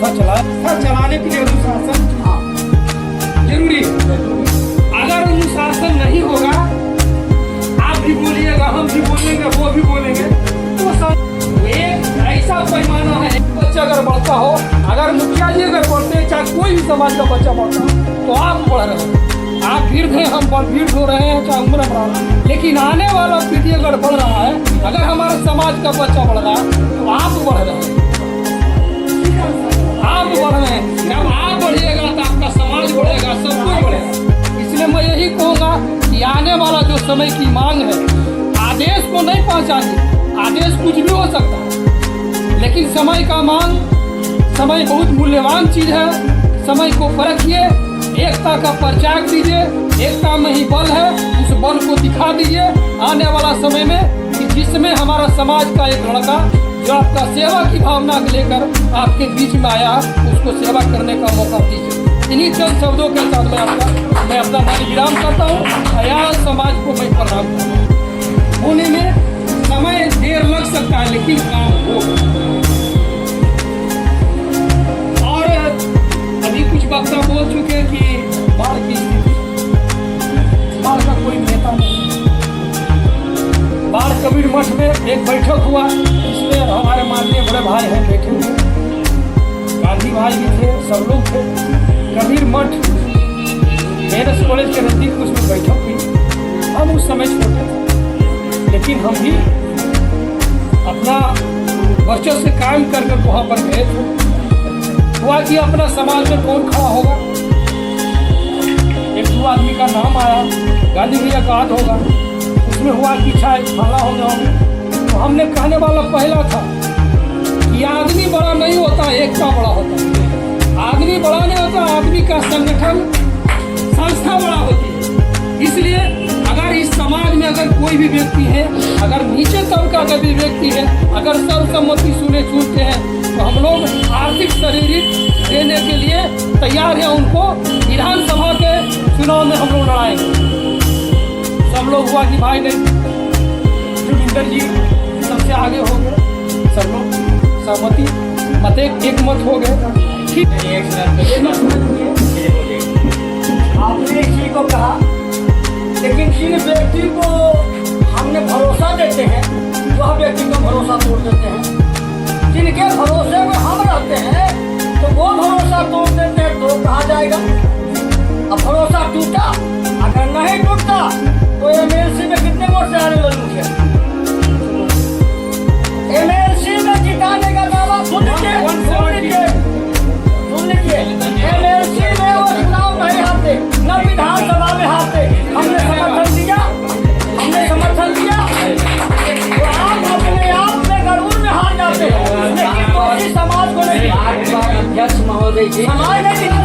संस्था चलाने के लिए अनुशासन जरूरी है। अगर अनुशासन नहीं होगा, आप भी बोलिएगा, हम भी बोलेंगे, वो भी बोलेंगे, तो एक ऐसा पैमाना है। बच्चा अगर बढ़ता हो, अगर मुखिया जी अगर बढ़ते, चाहे कोई भी समाज का बच्चा बढ़ता हो, तो आप बढ़ रहे हैं, आप वृद्ध हैं, हम वृद्ध हो रहे हैं, चाहे उम्र बढ़ा रहा है। लेकिन आने वाला पीढ़ी अगर बढ़ रहा है, अगर हमारे समाज का बच्चा बढ़ रहा है, तो आप बढ़ रहे हैं, आप बढ़ रहे हैं। जब आप बढ़िएगा तो आपका समाज बढ़ेगा, सब कुछ बढ़ेगा। इसलिए मैं यही कहूँगा कि आने वाला जो समय की मांग है, आदेश को नहीं पहचानिए, आदेश कुछ भी हो सकता है, लेकिन समय का मांग, समय बहुत मूल्यवान चीज़ है। समय को परखिए, एकता का परिचायक दीजिए, एकता में ही बल है, उस बल को दिखा दीजिए आने वाला समय में, कि जिसमें हमारा समाज का एक लड़का जो आपका सेवा की भावना लेकर आपके बीच में आया, उसको सेवा करने का मौका दीजिए। इन्हीं चंद शब्दों के साथ मैं अपना वाणी विराम करता हूँ। अयाल समाज को मैं प्रणाम करता हूँ। होने में समय देर लग सकता है, लेकिन काम हो। और अभी कुछ वक्ता बोल चुके कि बाढ़ की स्थिति, बाढ़ का कोई नेता नहीं। बाढ़ कबीर मठ में एक बैठक हुआ, इसमें हमारे माननीय बड़े भाई हैं बैठे हुए, गांधी भाई भी थे, सब लोग थे। कबीर मठ एनएस कॉलेज के नजदीक उसमें बैठक हुई। हम उस समय छोटे थे, लेकिन हम भी अपना वर्चस्व से कायम कर वहाँ पर गए थे। हुआ कि अपना समाज में कौन खड़ा होगा, एक दो आदमी का नाम आया, गांधी भैया का हाथ होगा, उसमें हुआ कि शायद फला हो जाओगे। तो हमने कहने वाला पहला था कि आदमी बड़ा नहीं होता, एकता बड़ा होता है। आदमी बड़ा नहीं होता, आदमी का संगठन, संस्था बड़ा होती है। इसलिए अगर इस समाज में अगर कोई भी व्यक्ति है, अगर नीचे तबका का भी व्यक्ति है, अगर सर्वसम्मति सुने चुनते हैं, तो हम लोग आर्थिक शारीरिक देने के लिए तैयार हैं। उनको विधानसभा के चुनाव में हम लोग लड़ाएंगे। सब लोग हुआ कि भाई नहीं, जोगिंदर जी सबसे आगे हो गए, सब लोग सहमति मत एक मत हो गए। ठीक, आपने इसी को कहा, लेकिन जिन व्यक्ति को हमने भरोसा देते हैं, वह व्यक्ति को भरोसा तोड़ देते हैं। जिनके भरोसे में हम रहते हैं, तो वो भरोसा तोड़ देते हैं, तो कहा जाएगा। अब भरोसा टूटा, अगर नहीं टूटता तो एमएलसी में कितने वोट से आने लगे मुझे? एमएलसी में जिताने का दावा सुन लीजिए, एमएलसी में वो चुनाव नहीं हारते, न विधानसभा में हारते। हमने समर्थन दिया, तो आप अपने आप में गरूर में हार जाते हैं, लेकिन कोई समाज को नहीं। अध्यक्ष महोदय जी, समाज नहीं को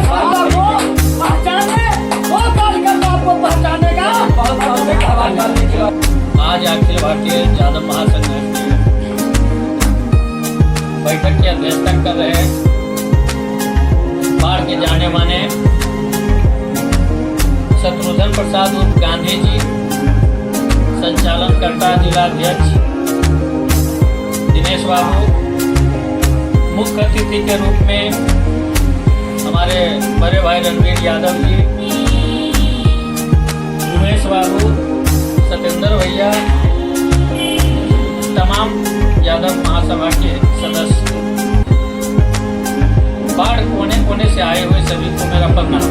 पहचाने, वो कार्यकर्ता आपको पहचानेगा। आज अखिल भारतीय यादव महासंघ की बैठक की अध्यक्षता कर रहे हैं बाढ़ के जाने माने शत्रुघ्न प्रसाद उर्फ गांधी जी, संचालनकर्ता जिलाध्यक्ष दिनेश बाबू, मुख्य अतिथि के रूप में हमारे बड़े भाई रणवीर यादव जी, उमेश बाबू, सत्येंद्र भैया, तमाम यादव महासभा के सदस्य, बाढ़ कोने कोने से आए हुए सभी को मेरा प्रणाम।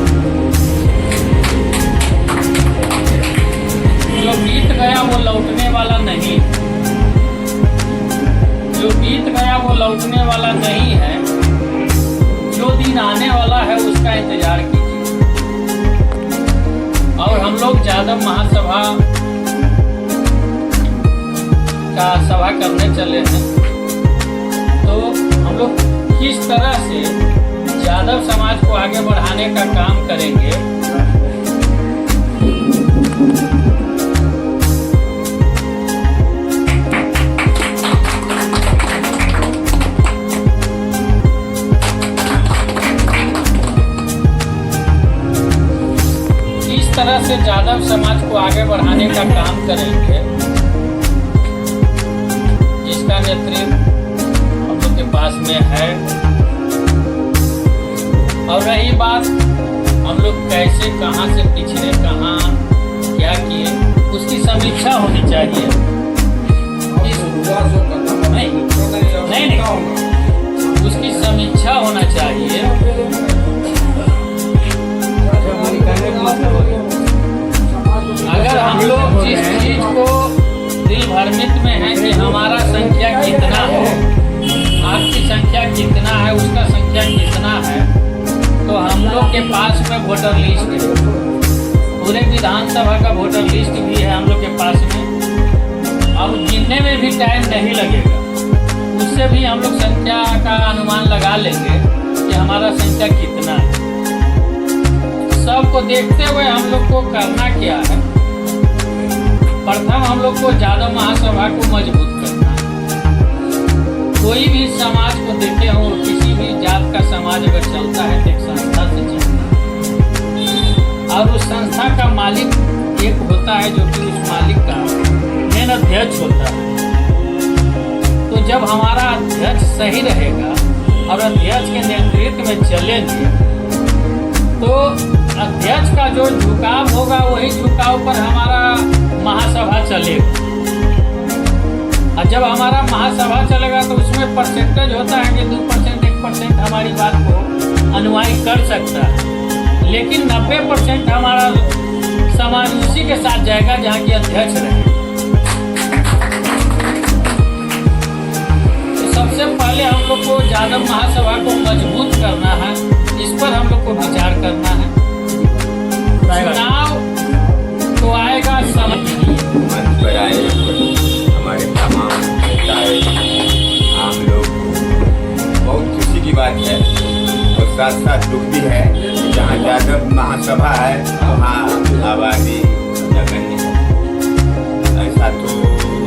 जो बीत गया वो लौटने वाला नहीं, जो बीत गया वो लौटने वाला नहीं है। जो दिन आने वाला है उसका इंतजार कीजिए। और हम लोग यादव महासभा का सभा करने चले हैं, तो हम लोग किस तरह से यादव समाज को आगे बढ़ाने का काम करेंगे, किस तरह से यादव समाज को आगे बढ़ाने का काम करेंगे, जिसका नेतृत्व हम लोग के पास में है और रही बात हम लोग कैसे कहाँ से पिछड़े कहाँ क्या किए उसकी समीक्षा होनी चाहिए। नहीं उसकी समीक्षा होना चाहिए। अगर हम लोग जिस चीज को दिल भ्रमित में है कि हमारा संख्या कितना है, आपकी संख्या कितना है, उसका संख्या कितना है, तो हम लोग के पास में वोटर लिस्ट है, पूरे विधानसभा का वोटर लिस्ट भी है हम लोग के पास में। अब गिनने में भी टाइम नहीं लगेगा, उससे भी हम लोग संख्या का अनुमान लगा लेंगे कि हमारा संख्या कितना है। सबको देखते हुए हम लोग को करना क्या है, प्रथम हम लोग को यादव महासभा को मजबूत करना है। कोई भी समाज को देखे हो, किसी भी जात का समाज अगर चलता है तो एक संस्था से चलता है, और उस संस्था का मालिक एक होता है जो कि उस मालिक का मेन अध्यक्ष होता है। तो जब हमारा अध्यक्ष सही रहेगा और अध्यक्ष के नेतृत्व में चलेंगे तो अध्यक्ष का जो झुकाव होगा वही झुकाव पर हमारा महासभा चलेगा। और जब हमारा महासभा चलेगा तो उसमें परसेंटेज होता है कि 2% 1% हमारी बात को अनुयायी कर सकता है, लेकिन 90% हमारा समाज उसी के साथ जाएगा जहाँ की अध्यक्ष रहेगा। तो सबसे पहले हम लोग को यादव महासभा को मजबूत करना है, इस पर हम लोग को विचार करना है। चुनाव तो आएगा समय मंच पर आए हमारे तमाम नेता आम लोग, बहुत खुशी की बात है और साथ साथ दुख भी है। जहाँ यादव महासभा है वहाँ आबादी नगण्य है। ऐसा तो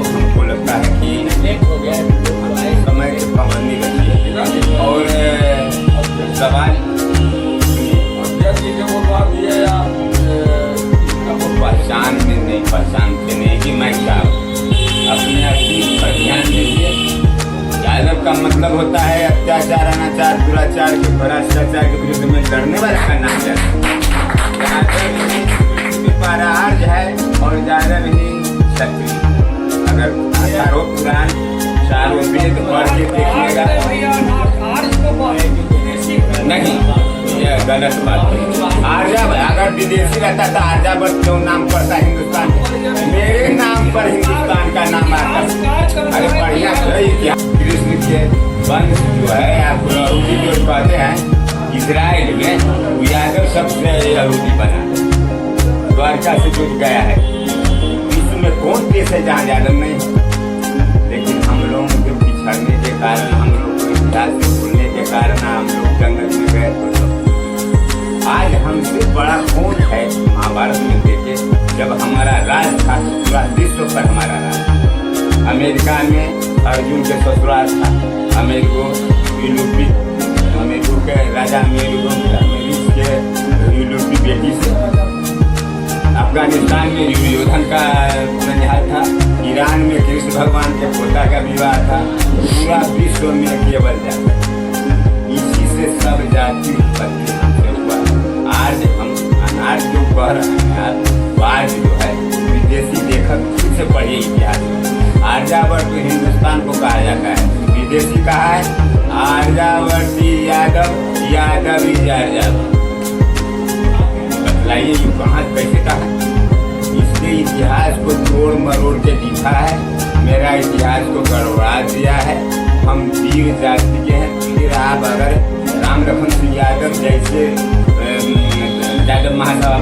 हमको लगता है कि समय की पाबंदी रखिए। और सवाल पहचान में नहीं, पहचानते नहीं कि मैं क्या अपने अस्तित्व पर ध्यान दीजिए। यादव का मतलब होता है अत्याचार, अनाचार, दुराचार के भ्रष्टाचार के विरुद्ध में लड़ने वाला का नाम है। यादव है और यादव ही शक्ति। अगर चारों पुराण चारों वेद पढ़ के देखिएगा नहीं, यह गलत बात है। आर्या अगर विदेशी रहता था आर्यावर्त क्यों नाम पड़ता हिंदुस्तान, मेरे नाम पर हिंदुस्तान का नाम आता। अरे बढ़िया सही क्या। कृष्ण के वंश जो है आप यहूदी जो कहते हैं इजराइल में, वो यादव सबसे यहूदी बना, द्वारका से जुड़ गया है। विश्व में कौन देश है जहाँ यादव नहीं है? लेकिन हम लोगों के पिछड़ने के कारण, हम लोग को इतिहास से भूलने के कारण हम लोग जंगल में गए। तो आज हमसे बड़ा कौन है? महाभारत में देखे जब हमारा राज था, पूरा विश्व पर हमारा राज। अमेरिका में अर्जुन के ससुराल था, अमेरिको के राजा अमेरिक के यूरोपी बेटी से। अफगानिस्तान में दुर्योधन का निहाल था, ईरान में कृष्ण भगवान के पोता का विवाह था। पूरा विश्व में केवल जाति, इसी से सब जाति उत्पत्ति हमसे हुआ। आज हम अनाज जो कह रहे हैं, आज जो है विदेशी लेखक खुद से पढ़िए इतिहास। आर्यावर्त हिंदुस्तान को कहा जाता है, विदेशी कहा है आर्यावर्ती यादव, यादव ही यादव। बतलाइए ये कहाँ कैसे कहा? इसने इतिहास को तोड़ मरोड़ के लिखा है, मेरा इतिहास को गड़बड़ा दिया है। हम वीर जाति के हैं। फिर आप अगर राम लखन सिंह यादव जैसे यादव महासभा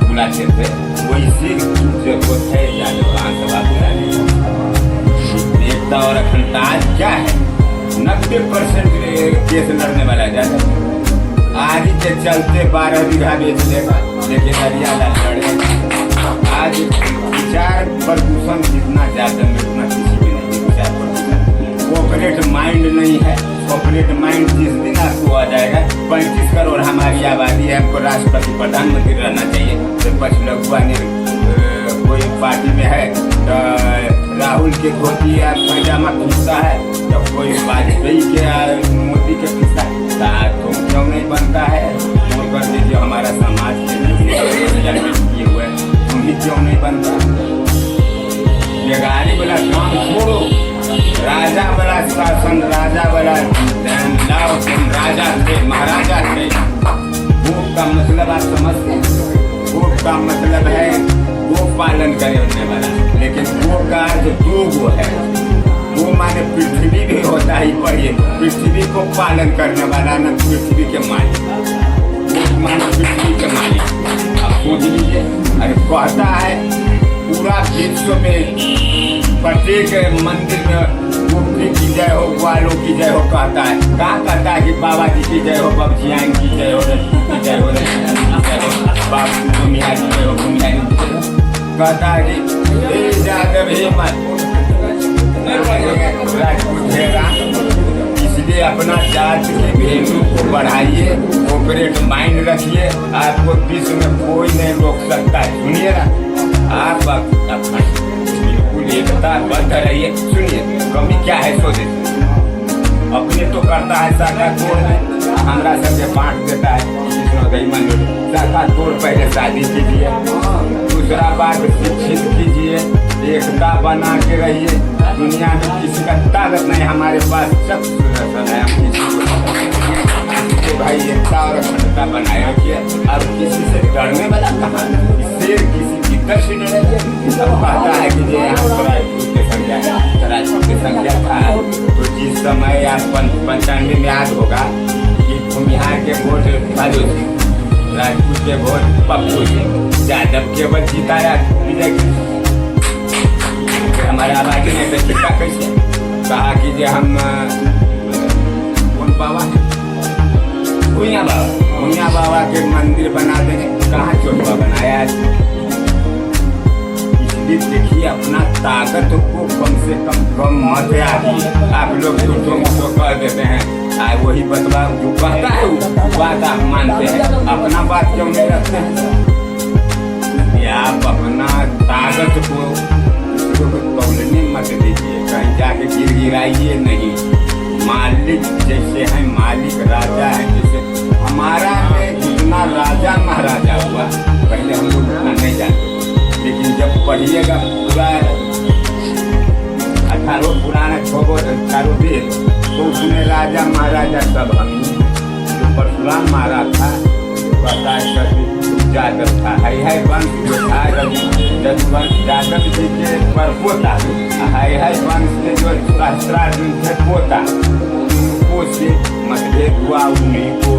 बुलाते थे, वैसे जरूरत है यादव महासभा बुलाने। एकता और अखंडता आज क्या है? 90% केस लड़ने वाला यादव। आज के चलते 12 बीघा बेच देगा, लेकिन हरियाणा लड़े। आज विचार प्रदूषण जितना ज्यादा में उतना किसी भी नहीं विचार प्रदूषण। कॉर्पोरेट माइंड नहीं है। कॉर्पोरेट माइंड जिस दिन आपको आ जाएगा, 35 करोड़ हमारी आबादी है, हमको राष्ट्रपति प्रधानमंत्री रहना चाहिए। तो पछलुआ ने कोई पार्टी में है तो राहुल के धोती या पैजामा खींचता है, तो कोई वाजपेयी के मोदी के खींचता है, तो क्यों नहीं बनता है? शासन राजा वाला लाओ राजा थे, महाराजा थे। भोग का मतलब आप समझते हैं? भोग का मतलब है गो पालन करने वाला, लेकिन गो का अर्थ दो गो है। गो माने पृथ्वी भी होता है, पढ़िए, पृथ्वी को पालन करने वाला, न पृथ्वी के मालिक। गो माने पृथ्वी के मालिक। अब पूछ लीजिए, अरे कहता है पूरा विश्व में प्रत्येक मंदिर में गोपी की जय हो, ग्वालों की जय हो कहता है। कहाँ कहता है कि बाबा जी की जय हो, बबजियान की जय हो, की जय हो, बाबू भूमिया की जय हो, भूमिया की जय हो। कहता है कि हे जादव हे मत राजपूत है राम, इसलिए अपना जात के भेदों को बढ़ाइए, ऑपरेट माइंड रखिए, आपको विश्व में कोई नहीं रोक सकता है। सुनिए ना, आप बिल्कुल एकता बंद रहिए। सुनिए, कमी क्या है सोचे, अपने तो करता है शाखा तोड़, हमारा सबसे बांट देता है। शाखा तोड़, पहले शादी कीजिए, दूसरा बात शिक्षित कीजिए, एकता बना के रहिए। दुनिया में किसी का ताकत नहीं, हमारे पास सब सुदर्शन है। हम किसी भाई एकता और अखंडता बनाए रखिए। अब किसी से डरने वाला कहाँ, शेर किसी की दर्श डरेगा। अब कहता है कि ये राजपूत की संख्या था, तो जिस समय आप 95 में याद होगा कि भूमिहार के वोट भाजो थे, राजपूत के वोट पप्पू थे, यादव केवल जीताया विजय। हमारे आबादी ने तो चिट्ठा कैसे कहा कि जे हम कौन बाबा है, भूमिया बाबा के मंदिर बना देंगे। कहाँ चोटवा बनाया है? इसलिए देखिए, अपना ताकत को कम से कम मत आप लोग तो कह देते हैं। आज वही बतवा जो कहता है वो बात आप मानते हैं, अपना बात क्यों नहीं रखते हैं? आप अपना ताकत को तोड़ने मत दीजिए, कहीं जाके गिराइए नहीं। मालिक जैसे हैं, मालिक राजा है। जैसे हमारा में जितना राजा महाराजा हुआ, पहले हम लोग उतना नहीं जानते, लेकिन जब पढ़िएगा पूरा 18 पुराना 18 वेद, तो उसमें राजा महाराजा सब हम जो परशुराम महाराज था, जादव था, है वंश जो था जदुवंश, जादव जी के पर पोता, है वंश के जो सहस्त्रार्जुन थे पोता, उनको से मतभेद हुआ, उन्हीं को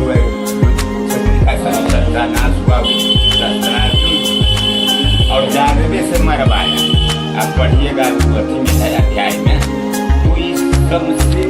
सत्यानाश हुआ सहस्त्रार्जुन, और जादवे से मरवाया। आप पढ़िएगा अथी में है अध्याय में, तो इस सबसे